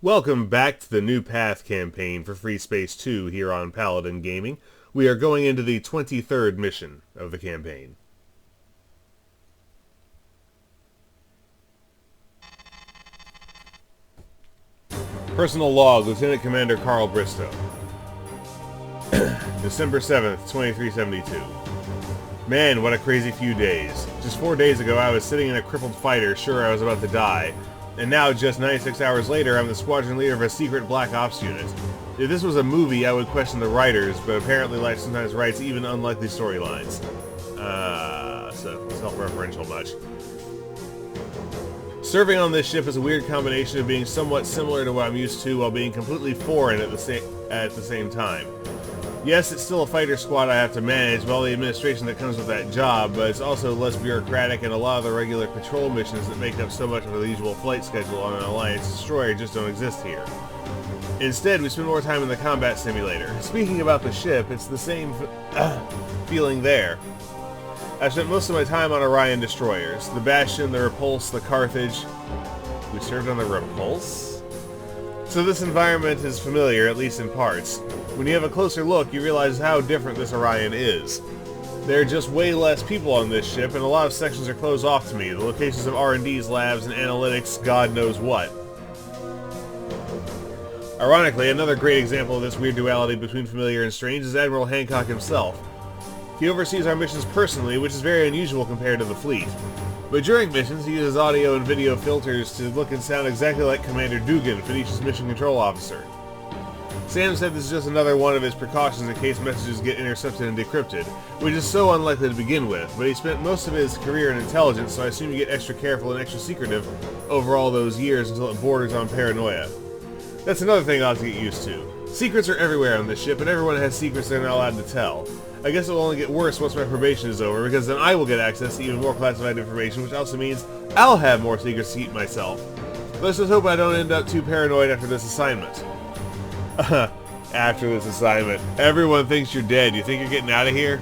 Welcome back to the New Path campaign for Freespace 2 here on Paladin Gaming. We are going into the 23rd mission of the campaign. Personal log, Lieutenant Commander Carl Bristow. December 7th, 2372. Man, what a crazy few days. Just 4 days ago I was sitting in a crippled fighter, sure I was about to die. And now, just 96 hours later, I'm the squadron leader of a secret Black Ops unit. If this was a movie, I would question the writers, but apparently life sometimes writes even unlikely storylines. So self-referential much. Serving on this ship is a weird combination of being somewhat similar to what I'm used to while being completely foreign at the same time. Yes, it's still a fighter squad I have to manage with all the administration that comes with that job, but it's also less bureaucratic, and a lot of the regular patrol missions that make up so much of the usual flight schedule on an Alliance destroyer just don't exist here. Instead, we spend more time in the combat simulator. Speaking about the ship, it's the same feeling there. I spent most of my time on Orion destroyers. The Bastion, the Repulse, the Carthage. We served on the Repulse? So this environment is familiar, at least in parts. When you have a closer look, you realize how different this Orion is. There are just way less people on this ship, and a lot of sections are closed off to me. The locations of R&D's labs and analytics, God knows what. Ironically, another great example of this weird duality between familiar and strange is Admiral Hancock himself. He oversees our missions personally, which is very unusual compared to the fleet. But during missions, he uses audio and video filters to look and sound exactly like Commander Dugan, Phoenicia's mission control officer. Sam said this is just another one of his precautions in case messages get intercepted and decrypted, which is so unlikely to begin with, but he spent most of his career in intelligence, so I assume you get extra careful and extra secretive over all those years until it borders on paranoia. That's another thing I'll have to get used to. Secrets are everywhere on this ship, and everyone has secrets they're not allowed to tell. I guess it will only get worse once my probation is over, because then I will get access to even more classified information, which also means I'll have more secrets to keep myself. Let's just hope I don't end up too paranoid after this assignment. After this assignment. Everyone thinks you're dead. You think you're getting out of here?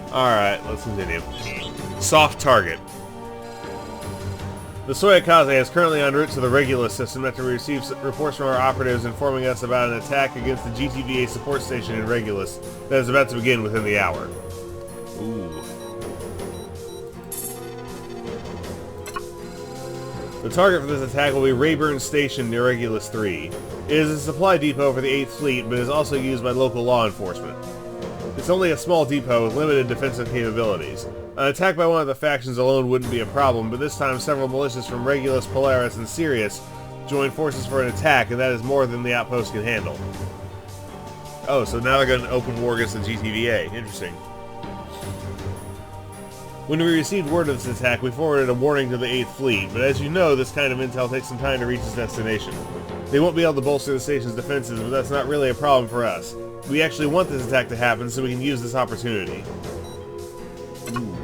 Alright, let's continue. Soft target. The Soyakaze is currently en route to the Regulus system after we received reports from our operatives informing us about an attack against the GTVA support station in Regulus that is about to begin within the hour. Ooh. The target for this attack will be Rayburn Station near Regulus 3. It is a supply depot for the 8th Fleet, but is also used by local law enforcement. It's only a small depot with limited defensive capabilities. An attack by one of the factions alone wouldn't be a problem, but this time several militias from Regulus, Polaris, and Sirius joined forces for an attack, and that is more than the outpost can handle. Oh, so now they're going to open war against the GTVA. Interesting. When we received word of this attack, we forwarded a warning to the 8th Fleet, but as you know, this kind of intel takes some time to reach its destination. They won't be able to bolster the station's defenses, but that's not really a problem for us. We actually want this attack to happen, so we can use this opportunity. Ooh.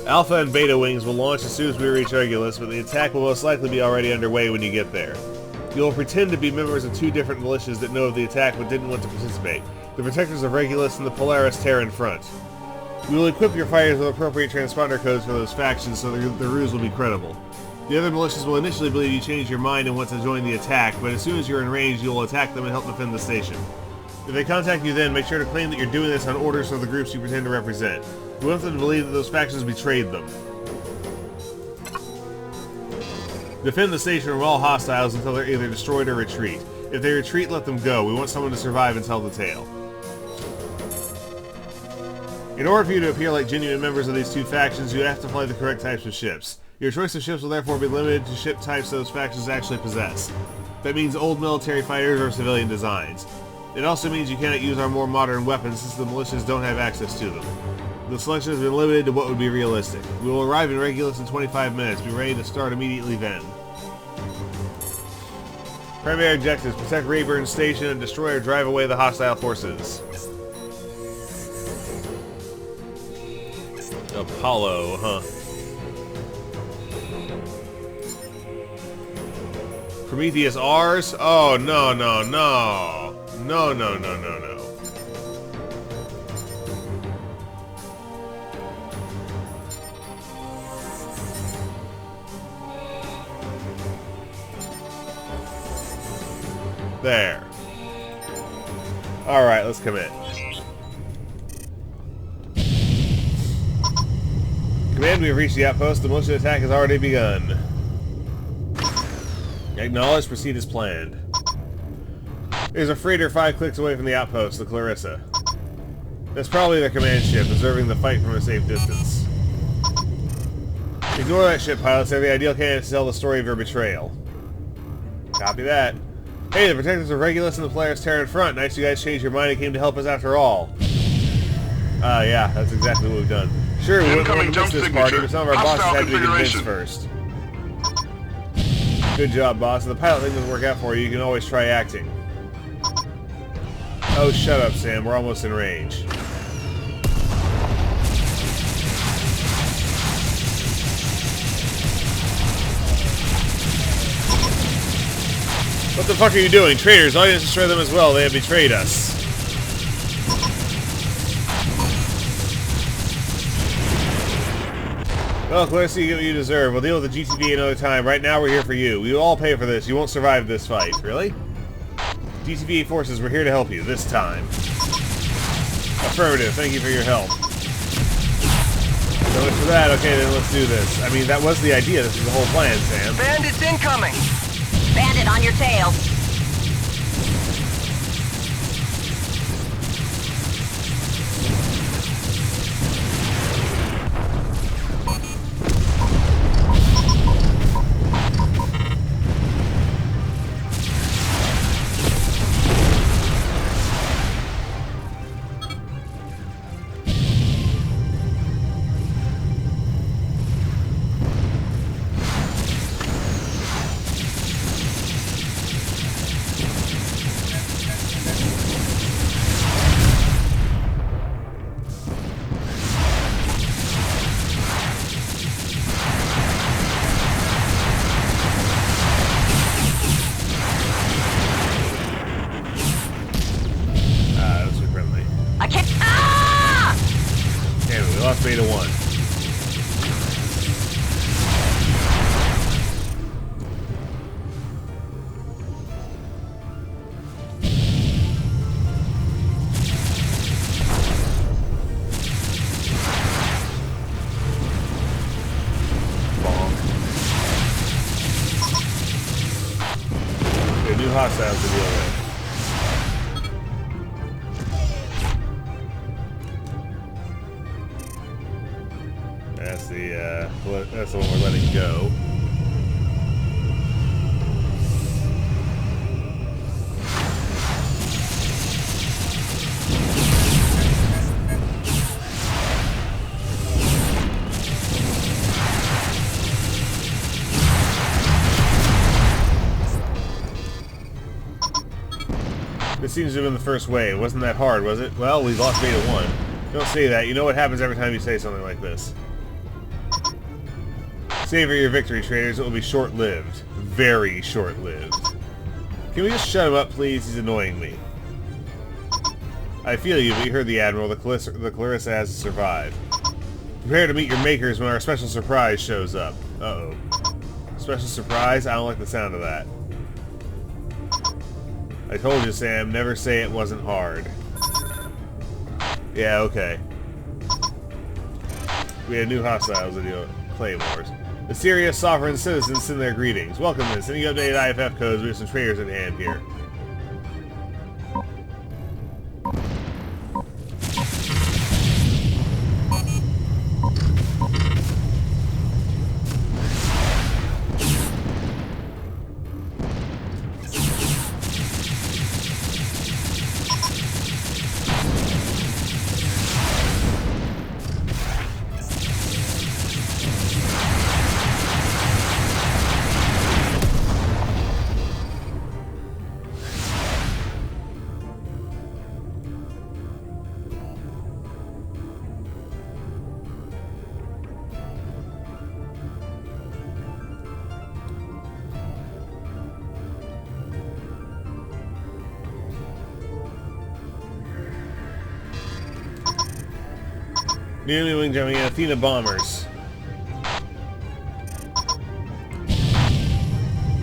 Alpha and Beta wings will launch as soon as we reach Regulus, but the attack will most likely be already underway when you get there. You will pretend to be members of two different militias that know of the attack but didn't want to participate. The Protectors of Regulus and the Polaris Terran Front. We will equip your fighters with appropriate transponder codes for those factions so the ruse will be credible. The other militias will initially believe you changed your mind and want to join the attack, but as soon as you're in range, you will attack them and help defend the station. If they contact you then, make sure to claim that you're doing this on orders from the groups you pretend to represent. We want them to believe that those factions betrayed them. Defend the station from all hostiles until they're either destroyed or retreat. If they retreat, let them go. We want someone to survive and tell the tale. In order for you to appear like genuine members of these two factions, you have to fly the correct types of ships. Your choice of ships will therefore be limited to ship types those factions actually possess. That means old military fighters or civilian designs. It also means you cannot use our more modern weapons since the militias don't have access to them. The selection has been limited to what would be realistic. We will arrive in Regulus in 25 minutes. Be ready to start immediately then. Primary objectives: protect Rayburn Station and destroy or drive away the hostile forces. Apollo, huh? Prometheus R's? Oh, no, no, no. No, no, no, no, no. There. Alright, let's commit. Command, we have reached the outpost. The militia attack has already begun. Acknowledge, proceed as planned. There's a freighter 5 clicks away from the outpost, the Clarissa. That's probably their command ship, observing the fight from a safe distance. Ignore that ship, pilots. They're the ideal candidates to tell the story of your betrayal. Copy that. Hey, the protectors of Regulus and the Polaris Terran front. Nice you guys changed your mind and came to help us after all. Yeah, that's exactly what we've done. Sure, we wouldn't want to miss this party, but some of our bosses had to be convinced first. Good job, boss. If the pilot thing doesn't work out for you, you can always try acting. Oh, shut up, Sam. We're almost in range. What the fuck are you doing? Traitors, all you have to destroy them as well. They have betrayed us. Well, Clarissa, you get what you deserve. We'll deal with the GTV another time. Right now, we're here for you. We will all pay for this. You won't survive this fight. Really? GTV forces, we're here to help you. This time. Affirmative. Thank you for your help. So much for that. Okay, then let's do this. I mean, that was the idea. This is the whole plan, Sam. Bandits incoming! Bandit on your tail. Beta 1. There are new hostiles to deal with. That's the one we're letting go. This seems to have been the first wave. It wasn't that hard, was it? Well, we lost Beta 1. Don't say that. You know what happens every time you say something like this. Savor your victory, traitors. It will be short-lived. Very short-lived. Can we just shut him up, please? He's annoying me. I feel you, but you heard the Admiral. The Clarissa has to survive. Prepare to meet your makers when our special surprise shows up. Uh-oh. Special surprise? I don't like the sound of that. I told you, Sam. Never say it wasn't hard. Yeah, okay. We had new hostiles to deal with. Claymores. The serious sovereign citizens send their greetings. Welcome to sending updated IFF codes. We have some traitors in hand here. Newly wing jumping Athena bombers.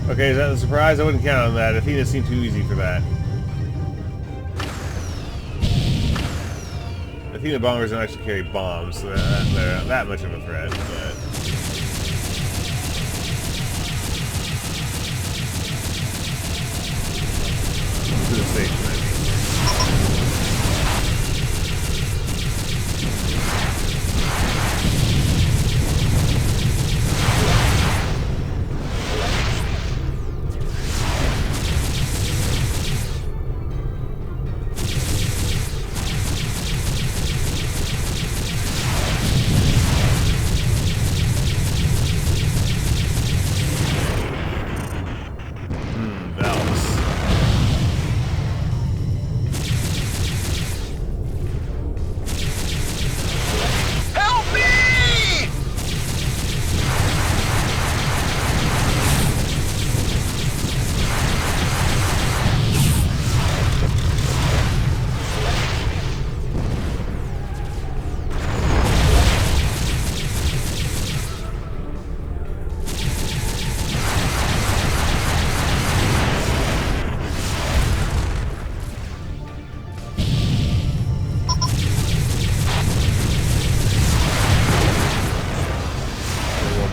Okay, is that a surprise? I wouldn't count on that. Athena seemed too easy for that. Athena bombers don't actually carry bombs, so they're not that much of a threat, but... To the station, I mean.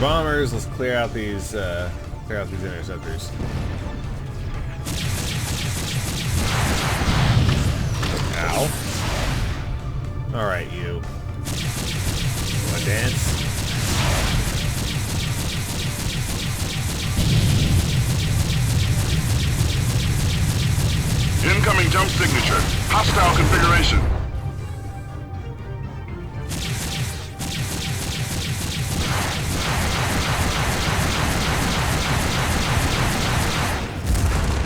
Bombers, let's clear out these interceptors. Ow. Alright, you. Wanna dance? Incoming jump signature. Hostile configuration.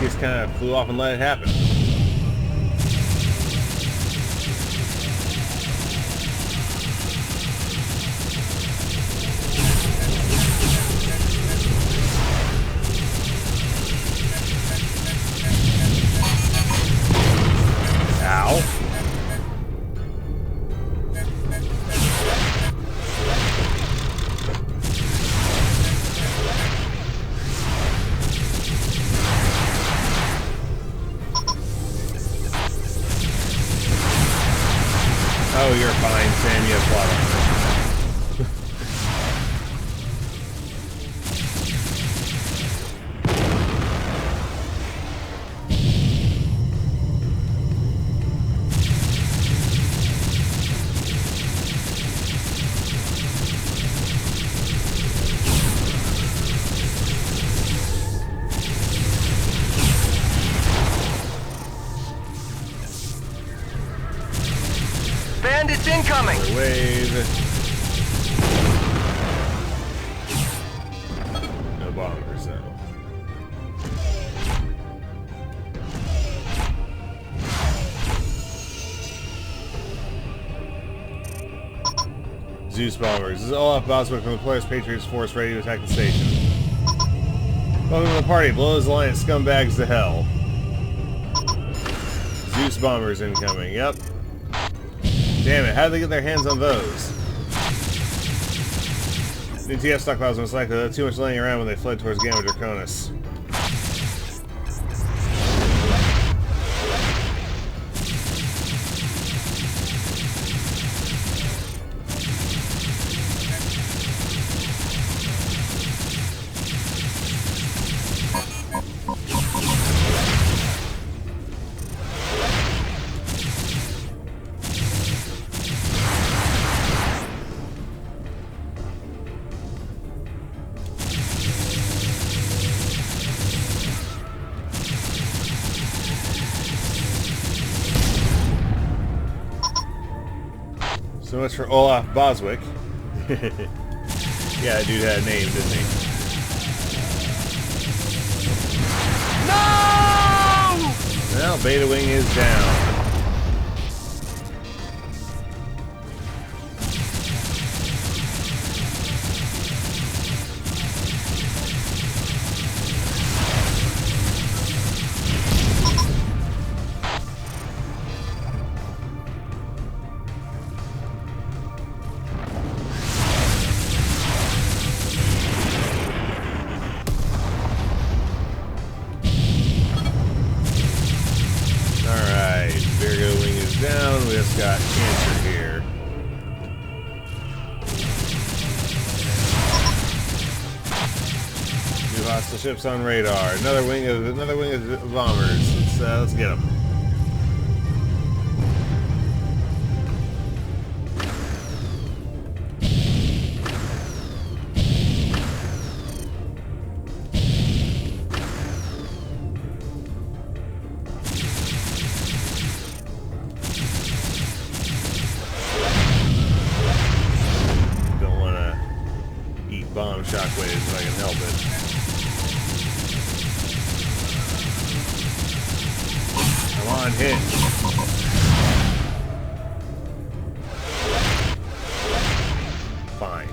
Just kind of flew off and let it happen. Ow. Oh, you're fine, Sam. You have plot Bandits incoming! wave. No bombers, though. Zeus bombers. This is Olaf Boswick from the Polaris Patriots Force ready to attack the station. Welcome to the party. Blow those Alliance scumbags to hell. Zeus bombers incoming. Yep. Damn it, how did they get their hands on those? New TF stockpiles most likely. They had too much laying around when they fled towards Gamma Draconis. So much for Olaf Boswick. Yeah, that dude had a name, didn't he? No! Well, Beta Wing is down. hostile ships on radar. Another wing of bombers. Let's get them. Bomb shockwaves if I can help it. Come on, hit. Fine.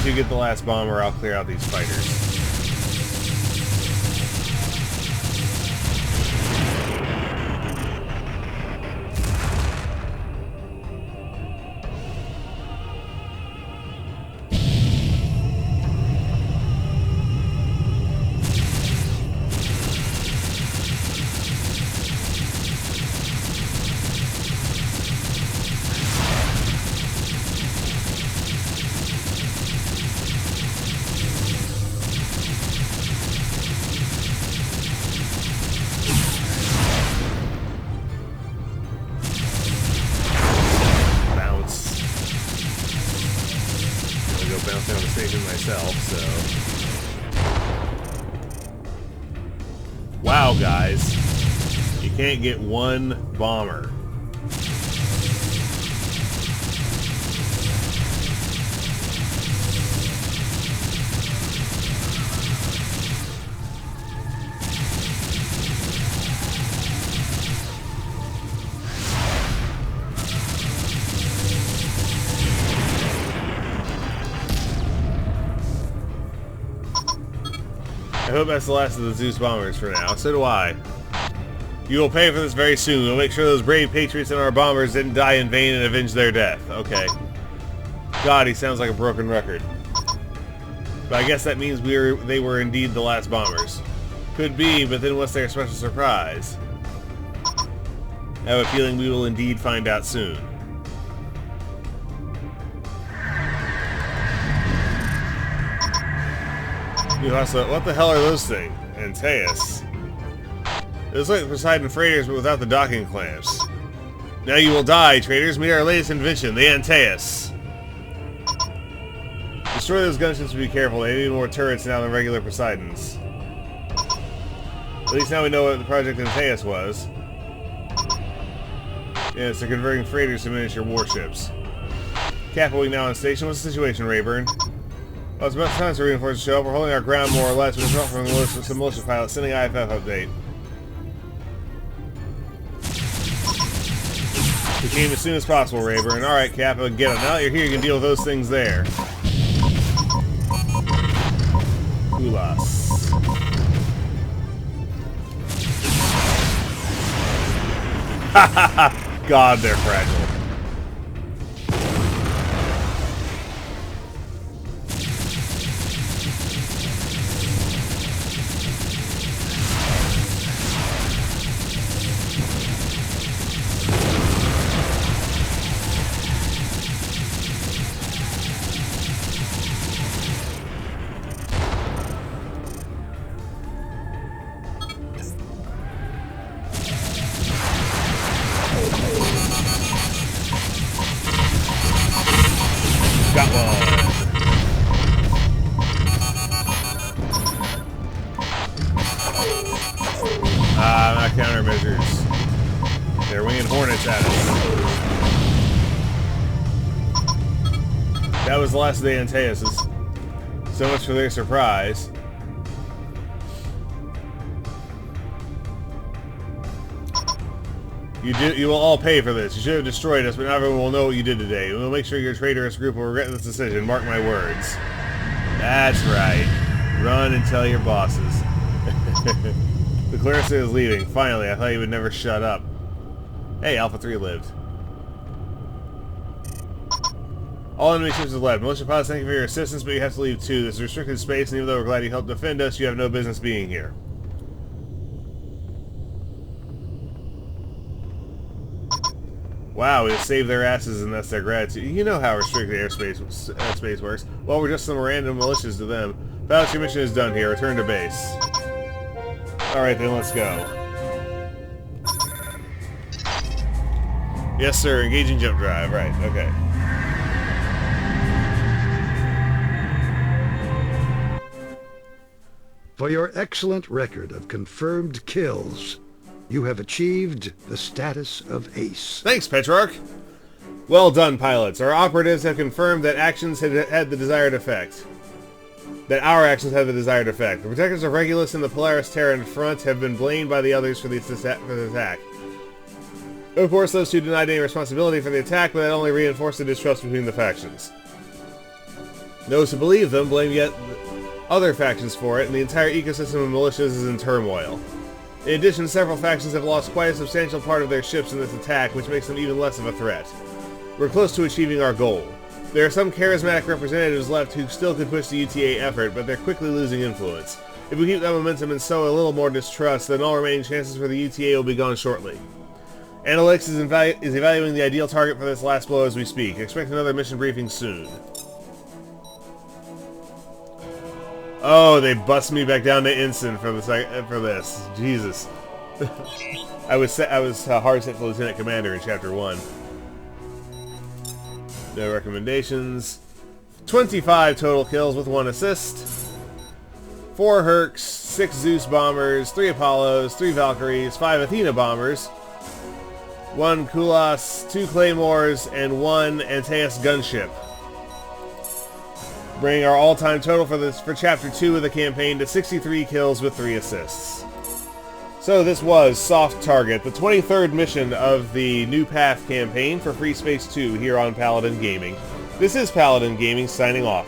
You get the last bomber, I'll clear out these fighters. Bouncing on the station myself, so... Wow, guys. You can't get one bomber. I hope that's the last of the Zeus bombers for now. So do I. You will pay for this very soon. We'll make sure those brave patriots and our bombers didn't die in vain and avenge their death. Okay. God, he sounds like a broken record. But I guess that means they were indeed the last bombers. Could be, but then what's their special surprise? I have a feeling we will indeed find out soon. What the hell are those things? Antaeus. It was like Poseidon freighters, but without the docking clamps. Now you will die, traitors. Meet our latest invention, the Antaeus. Destroy those gunships, but be careful. They need more turrets now than regular Poseidons. At least now we know what the Project Antaeus was. Yes, they're converting freighters to miniature warships. Capoing now on station. What's the situation, Rayburn? Well, it's about time to reinforce the show up. We're holding our ground more or less. We're not from some militia pilots. Sending IFF update. We came as soon as possible, Rayburn. Alright, Cap, get them. Now that you're here, you can deal with those things there. Kulas. Ha God, they're fragile. Got one. Not countermeasures. They're winging hornets at us. That was the last of the Antaeuses. So much for their surprise. You will all pay for this. You should have destroyed us, but not everyone will know what you did today. We'll make sure your traitorous group will regret this decision. Mark my words. That's right. Run and tell your bosses. The Clarissa is leaving. Finally, I thought you would never shut up. Hey, Alpha 3 lived. All enemy ships have left. Militia pilots, thank you for your assistance, but you have to leave too. This is restricted space, and even though we're glad you helped defend us, you have no business being here. Wow, we have saved their asses, and that's their gratitude. You know how restricted airspace works. Well, we're just some random militias to them. Pilot, your mission is done here. Return to base. Alright then, let's go. Yes, sir. Engaging jump drive. Right, okay. For your excellent record of confirmed kills, you have achieved the status of ace. Thanks, Petrarch. Well done, pilots. Our operatives have confirmed that actions had the desired effect. That our actions had the desired effect. The protectors of Regulus and the Polaris Terran front have been blamed by the others for the attack. Of course, those two denied any responsibility for the attack, but that only reinforced the distrust between the factions. Those who believe them blame yet other factions for it, and the entire ecosystem of militias is in turmoil. In addition, several factions have lost quite a substantial part of their ships in this attack, which makes them even less of a threat. We're close to achieving our goal. There are some charismatic representatives left who still could push the UTA effort, but they're quickly losing influence. If we keep that momentum and sow a little more distrust, then all remaining chances for the UTA will be gone shortly. Analytics is evaluating the ideal target for this last blow as we speak. Expect another mission briefing soon. Oh, they bust me back down to ensign for this. Jesus. I was hard set for Lieutenant Commander in Chapter 1. No recommendations. 25 total kills with 1 assist. 4 Hercs, 6 Zeus bombers, 3 Apollos, 3 Valkyries, 5 Athena bombers, 1 Kulas, 2 Claymores, and 1 Antaeus gunship. Bringing our all-time total for Chapter 2 of the campaign to 63 kills with 3 assists. So this was Soft Target, the 23rd mission of the New Path campaign for Freespace 2 here on Paladin Gaming. This is Paladin Gaming signing off.